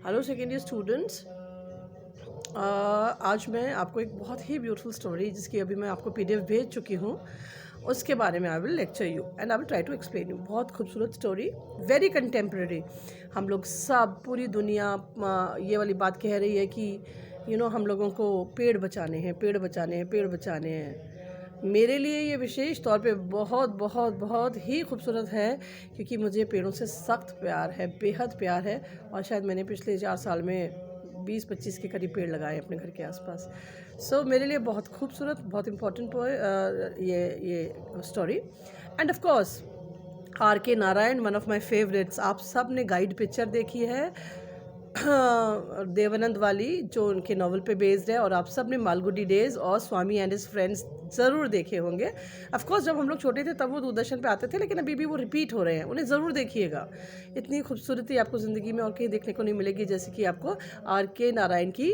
Hello second year students. आज मैं आपको एक बहुत ही ब्यूटीफुल स्टोरी जिसकी अभी मैं आपको पीडीएफ भेज चुकी हूँ उसके बारे में I will lecture you and I will try to explain you. बहुत खूबसूरत स्टोरी, वेरी कंटेम्प्रेरी। हम लोग सब, पूरी दुनिया ये वाली बात कह रही है कि हम लोगों को पेड़ बचाने हैं, पेड़ बचाने हैं, पेड़ बचाने हैं। मेरे लिए ये विशेष तौर पे बहुत बहुत बहुत ही खूबसूरत है क्योंकि मुझे पेड़ों से सख्त प्यार है, बेहद प्यार है। और शायद मैंने पिछले 4 साल में 20-25 के करीब पेड़ लगाए अपने घर के आसपास। सो मेरे लिए बहुत खूबसूरत, बहुत इम्पोर्टेंट ये story. And of course R K Narayan, one of my favourites. आप सब ने गाइड पिक्चर देखी है देवानंद वाली, जो उनके नावल पे बेस्ड है। और आप सब ने मालगुडी डेज और स्वामी एंड हिज फ्रेंड्स ज़रूर देखे होंगे। ऑफ कोर्स जब हम लोग छोटे थे तब वो दूरदर्शन पे आते थे, लेकिन अभी भी वो रिपीट हो रहे हैं, उन्हें ज़रूर देखिएगा। इतनी खूबसूरती आपको ज़िंदगी में और कहीं देखने को नहीं मिलेगी जैसे कि आपको आर के नारायण की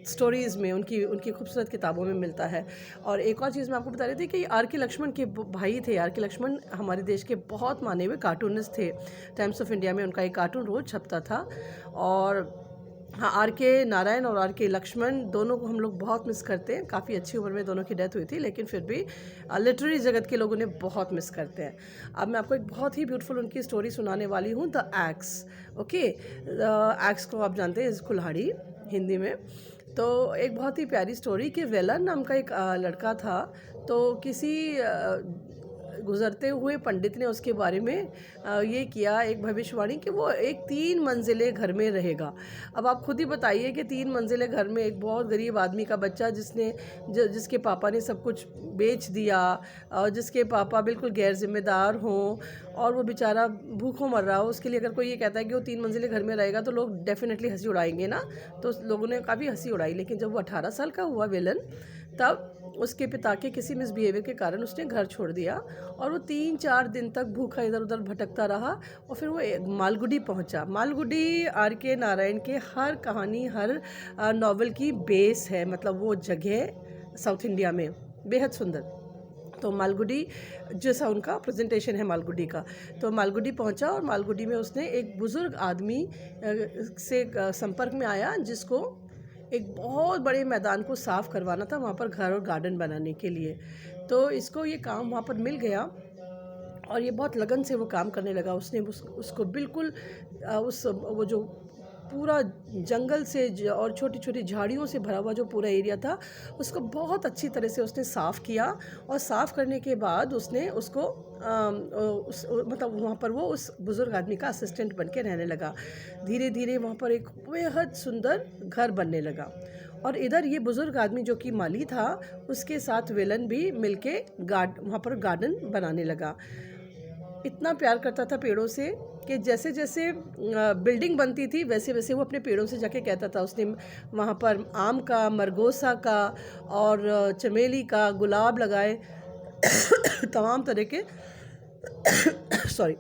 स्टोरीज़ में, उनकी उनकी खूबसूरत किताबों में मिलता है। और एक और चीज़ मैं आपको बता रही थी कि आर के लक्ष्मण के भाई थे। आर के लक्ष्मण हमारे देश के बहुत माने हुए कार्टूनिस्ट थे। टाइम्स ऑफ इंडिया में उनका एक कार्टून रोज़ छपता था। और हाँ, आर के नारायण और आर के लक्ष्मण दोनों को हम लोग बहुत मिस करते हैं। काफ़ी अच्छी उम्र में दोनों की डेथ हुई थी, लेकिन फिर भी लिटरेरी जगत के लोग उन्हें बहुत मिस करते हैं। अब मैं आपको एक बहुत ही ब्यूटीफुल उनकी स्टोरी सुनाने वाली हूँ, the x. Okay, the x को आप जानते हैं, इस कुल्हाड़ी हिंदी में। तो एक बहुत ही प्यारी स्टोरी कि वेलन नाम का एक लड़का था। तो किसी गुज़रते हुए पंडित ने उसके बारे में ये किया, एक भविष्यवाणी, कि वो एक 3 मंजिले घर में रहेगा। अब आप खुद ही बताइए कि 3 मंजिले घर में एक बहुत गरीब आदमी का बच्चा जिसके पापा ने सब कुछ बेच दिया, और जिसके पापा बिल्कुल गैर जिम्मेदार हों, और वो बेचारा भूखों मर रहा हो, उसके लिए अगर कोई ये कहता है कि वो 3 मंजिले घर में रहेगा तो लोग डेफिनेटली हंसी उड़ाएंगे ना। तो लोगों ने काफ़ी हंसी उड़ाई। लेकिन जब वो 18 साल का हुआ विलन, तब उसके पिता के किसी मिसबिहेवियर के कारण उसने घर छोड़ दिया और वो 3-4 दिन तक भूखा इधर उधर भटकता रहा। और फिर वो मालगुडी पहुंचा। मालगुडी आर के नारायण के हर कहानी, हर नॉवल की बेस है। मतलब वो जगह साउथ इंडिया में बेहद सुंदर। तो मालगुडी जैसा उनका प्रेजेंटेशन है मालगुडी का। तो मालगुडी पहुंचा और मालगुडी में उसने एक बुज़ुर्ग आदमी से संपर्क में आया, जिसको एक बहुत बड़े मैदान को साफ़ करवाना था वहाँ पर घर और गार्डन बनाने के लिए। तो इसको ये काम वहाँ पर मिल गया और ये बहुत लगन से वो काम करने लगा। उसने उसको बिल्कुल वो जो पूरा जंगल से और छोटी छोटी झाड़ियों से भरा हुआ जो पूरा एरिया था, उसको बहुत अच्छी तरह से उसने साफ़ किया। और साफ़ करने के बाद उसने उसको मतलब वहाँ पर वो उस बुज़ुर्ग आदमी का असिस्टेंट बन के रहने लगा। धीरे धीरे वहाँ पर एक बेहद सुंदर घर बनने लगा। और इधर ये बुज़ुर्ग आदमी जो कि माली था, उसके साथ विलन भी मिलके वहाँ पर गार्डन बनाने लगा। इतना प्यार करता था पेड़ों से कि जैसे जैसे बिल्डिंग बनती थी वैसे वैसे वो अपने पेड़ों से जाके कहता था। उसने वहाँ पर आम का, मरगोसा का और चमेली का, गुलाब लगाए तमाम तरह के सॉरी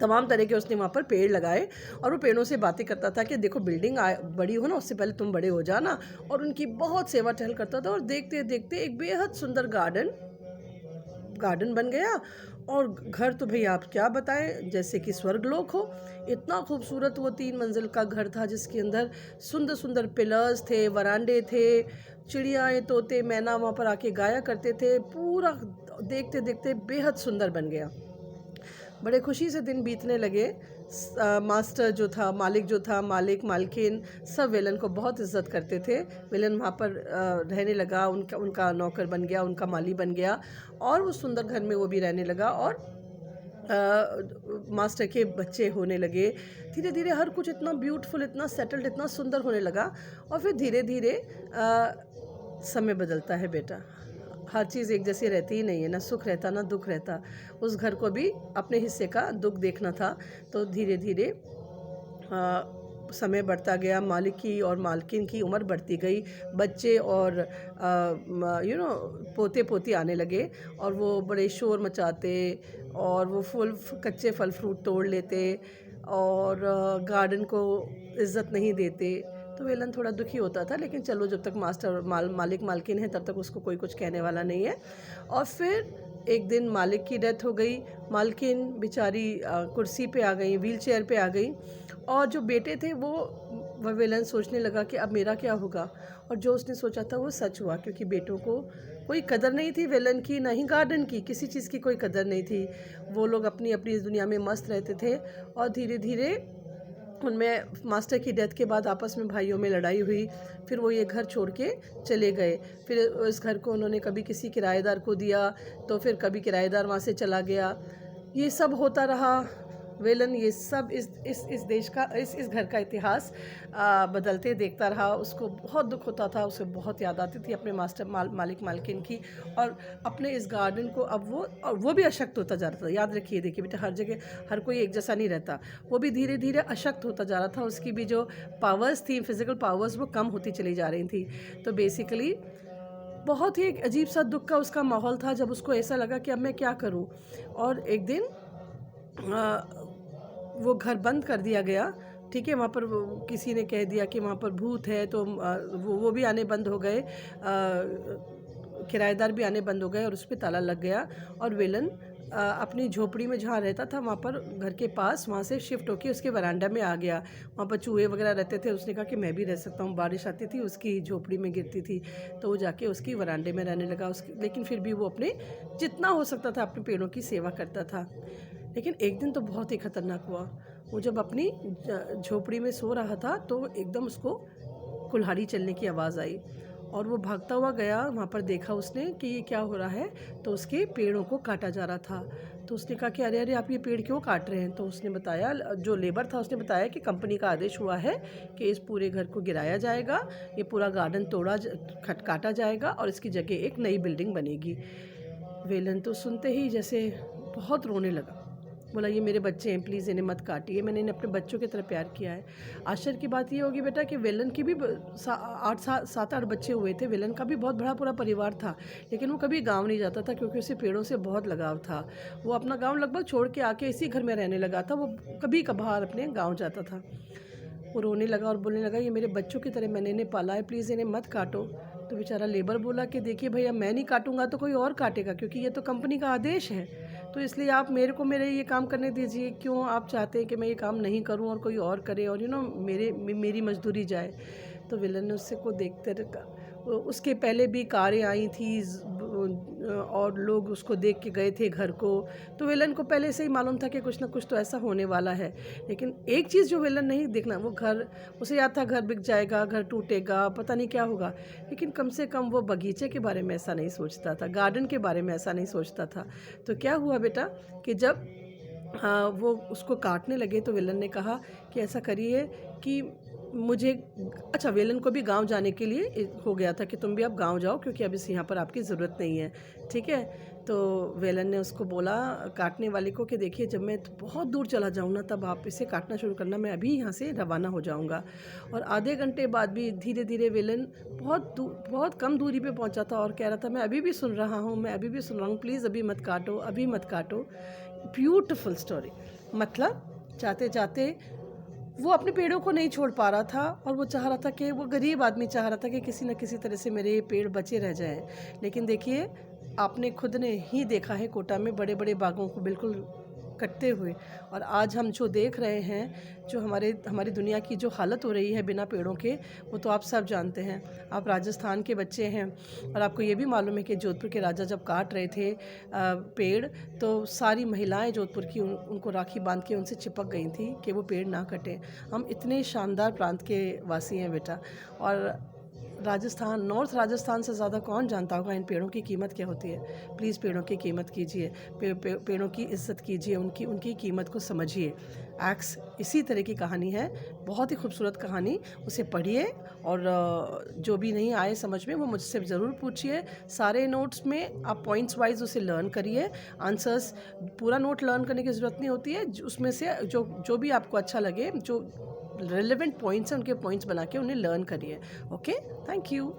तमाम तरह के उसने वहाँ पर पेड़ लगाए। और वो पेड़ों से बातें करता था कि देखो, बिल्डिंग बड़ी हो ना, उससे पहले तुम बड़े हो जाना। और उनकी बहुत सेवा टहल करता था। और देखते देखते एक बेहद सुंदर गार्डन बन गया। और घर तो भैया आप क्या बताएं, जैसे कि स्वर्गलोक हो। इतना खूबसूरत वो 3 मंजिल का घर था, जिसके अंदर सुंदर सुंदर पिलर्स थे, वरांडे थे, चिड़ियाएँ, तोते, मैना वहाँ पर आके गाया करते थे। पूरा देखते देखते बेहद सुंदर बन गया। बड़े खुशी से दिन बीतने लगे। मास्टर जो था, मालिक जो था, मालिक मालकिन सब विलन को बहुत इज्जत करते थे। विलन वहाँ पर रहने लगा, उनका नौकर बन गया, उनका माली बन गया। और उस सुंदर घर में वो भी रहने लगा। और मास्टर के बच्चे होने लगे। धीरे धीरे हर कुछ इतना ब्यूटीफुल, इतना सेटल्ड, इतना सुंदर होने लगा। और फिर धीरे धीरे समय बदलता है बेटा। हर चीज़ एक जैसी रहती ही नहीं है, ना सुख रहता ना दुख रहता। उस घर को भी अपने हिस्से का दुख देखना था। तो धीरे धीरे समय बढ़ता गया। मालिक की और मालकिन की उम्र बढ़ती गई। बच्चे और पोते पोती आने लगे। और वो बड़े शोर मचाते और वो कच्चे फल फ्रूट तोड़ लेते और गार्डन को इज़्ज़त नहीं देते। तो वेलन थोड़ा दुखी होता था, लेकिन चलो, जब तक मालिक मालकिन है तब तक उसको कोई कुछ कहने वाला नहीं है। और फिर एक दिन मालिक की डेथ हो गई। मालकिन बेचारी कुर्सी पे आ गई, व्हील चेयर पे आ गई। और जो बेटे थे वह विलन सोचने लगा कि अब मेरा क्या होगा, और जो उसने सोचा था वो सच हुआ, क्योंकि बेटों को कोई कदर नहीं थी विलन की, ना ही गार्डन की, किसी चीज़ की कोई कदर नहीं थी। वो लोग अपनी अपनी इस दुनिया में मस्त रहते थे, और धीरे धीरे उनमें मास्टर की डेथ के बाद आपस में भाइयों में लड़ाई हुई। फिर वो ये घर छोड़ के चले गए। फिर इस घर को उन्होंने कभी किसी किराएदार को दिया, तो फिर कभी किराएदार वहाँ से चला गया। ये सब होता रहा। वेलन ये सब इस देश का इस घर का इतिहास बदलते देखता रहा। उसको बहुत दुख होता था, उसे बहुत याद आती थी अपने मालिक मालकिन की, और अपने इस गार्डन को। अब वो भी अशक्त होता जा रहा था। याद रखिए, देखिए बेटा, हर जगह हर कोई एक जैसा नहीं रहता। वो भी धीरे धीरे अशक्त होता जा रहा था। उसकी भी जो पावर्स थी, फिजिकल पावर्स, वो कम होती चली जा रही थी। तो बेसिकली बहुत ही एक अजीब सा दुख का उसका माहौल था, जब उसको ऐसा लगा कि अब मैं क्या करूं। और एक दिन वो घर बंद कर दिया गया। ठीक है, वहाँ पर किसी ने कह दिया कि वहाँ पर भूत है, तो वो भी आने बंद हो गए, किराएदार भी आने बंद हो गए, और उस पर ताला लग गया। और विलन अपनी झोपड़ी में जहाँ रहता था, वहाँ पर घर के पास, वहाँ से शिफ्ट होकर उसके वरांडा में आ गया। वहाँ पर चूहे वगैरह रहते थे। उसने कहा कि मैं भी रह सकता हूँ। बारिश आती थी, उसकी झोपड़ी में गिरती थी, तो वो जाके उसकी वरांडे में रहने लगा। लेकिन फिर भी वो अपने जितना हो सकता था अपने पेड़ों की सेवा करता था। लेकिन एक दिन तो बहुत ही खतरनाक हुआ। वो जब अपनी झोपड़ी में सो रहा था, तो एकदम उसको कुल्हाड़ी चलने की आवाज़ आई, और वो भागता हुआ गया। वहाँ पर देखा उसने कि ये क्या हो रहा है, तो उसके पेड़ों को काटा जा रहा था। तो उसने कहा कि अरे अरे, आप ये पेड़ क्यों काट रहे हैं? तो उसने बताया, जो लेबर था उसने बताया कि कंपनी का आदेश हुआ है कि इस पूरे घर को गिराया जाएगा, ये पूरा गार्डन काटा जाएगा, और इसकी जगह एक नई बिल्डिंग बनेगी। वेलन तो सुनते ही जैसे बहुत रोने लगा। बोला, ये मेरे बच्चे हैं, प्लीज़ इन्हें मत काटिए, मैंने इन्हें अपने बच्चों की तरह प्यार किया है। आश्चर्य की बात ये होगी बेटा कि विलन की भी 7-8 बच्चे हुए थे। विलन का भी बहुत बड़ा पूरा परिवार था, लेकिन वो कभी गांव नहीं जाता था, क्योंकि उसे पेड़ों से बहुत लगाव था। वो अपना गांव लगभग छोड़ के आके इसी घर में रहने लगा था। वो कभी कभार अपने गाँव जाता था। वो रोने लगा और बोलने लगा, ये मेरे बच्चों की तरह मैंने इन्हें पाला है, प्लीज़ इन्हें मत काटो। तो बेचारा लेबर बोला कि देखिए भैया, मैं नहीं काटूंगा तो कोई और काटेगा, क्योंकि ये तो कंपनी का आदेश है, तो इसलिए आप मेरे को मेरे ये काम करने दीजिए। क्यों आप चाहते हैं कि मैं ये काम नहीं करूं और कोई और करे, और मेरी मजदूरी जाए? तो विलन ने उससे को देखते रखा। उसके पहले भी कारें आई थी, और लोग उसको देख के गए थे घर को। तो विलन को पहले से ही मालूम था कि कुछ ना कुछ तो ऐसा होने वाला है। लेकिन एक चीज़ जो विलन नहीं देखना, वो घर, उसे याद था घर बिक जाएगा, घर टूटेगा, पता नहीं क्या होगा। लेकिन कम से कम वो बगीचे के बारे में ऐसा नहीं सोचता था, गार्डन के बारे में ऐसा नहीं सोचता था। तो क्या हुआ बेटा कि जब वो उसको काटने लगे, तो विलन ने कहा कि ऐसा करिए कि मुझे, अच्छा, विलन को भी गांव जाने के लिए हो गया था कि तुम भी अब गांव जाओ, क्योंकि अब इस यहाँ पर आपकी ज़रूरत नहीं है। ठीक है, तो विलन ने उसको बोला, काटने वाले को, कि देखिए, जब मैं बहुत दूर चला जाऊँ ना, तब आप इसे काटना शुरू करना, मैं अभी यहाँ से रवाना हो जाऊँगा। और आधे घंटे बाद भी धीरे धीरे विलन बहुत कम दूरी पे पहुँचा था, और कह रहा था, मैं अभी भी सुन रहा हूँ, मैं अभी भी सुन रहा हूँ, प्लीज़ अभी मत काटो, अभी मत काटो। Beautiful story. मतलब चाहते चाहते वो अपने पेड़ों को नहीं छोड़ पा रहा था, और वो चाह रहा था कि, वो गरीब आदमी चाह रहा था कि किसी न किसी तरह से मेरे ये पेड़ बचे रह जाएं। लेकिन देखिए, आपने खुद ने ही देखा है कोटा में बड़े बड़े बागों को बिल्कुल कटते हुए, और आज हम जो देख रहे हैं, जो हमारी दुनिया की जो हालत हो रही है बिना पेड़ों के, वो तो आप सब जानते हैं। आप राजस्थान के बच्चे हैं, और आपको ये भी मालूम है कि जोधपुर के राजा जब काट रहे थे पेड़, तो सारी महिलाएं जोधपुर की उनको राखी बांध के उनसे चिपक गई थी कि वो पेड़ ना कटें। हम इतने शानदार प्रांत के वासी हैं बेटा, और राजस्थान, नॉर्थ राजस्थान से ज़्यादा कौन जानता होगा इन पेड़ों की कीमत क्या होती है। प्लीज़ पेड़ों की कीमत कीजिए, पेड़ों की इज्जत कीजिए, उनकी कीमत को समझिए। एक्स इसी तरह की कहानी है, बहुत ही खूबसूरत कहानी। उसे पढ़िए, और जो भी नहीं आए समझ में, वो मुझसे ज़रूर पूछिए। सारे नोट्स में आप पॉइंट्स वाइज उसे लर्न करिए। आंसर्स, पूरा नोट लर्न करने की ज़रूरत नहीं होती है, उसमें से जो भी आपको अच्छा लगे, जो रेलेवेंट पॉइंट्स हैं, उनके पॉइंट्स बना के उन्हें लर्न करिए। Okay, thank you.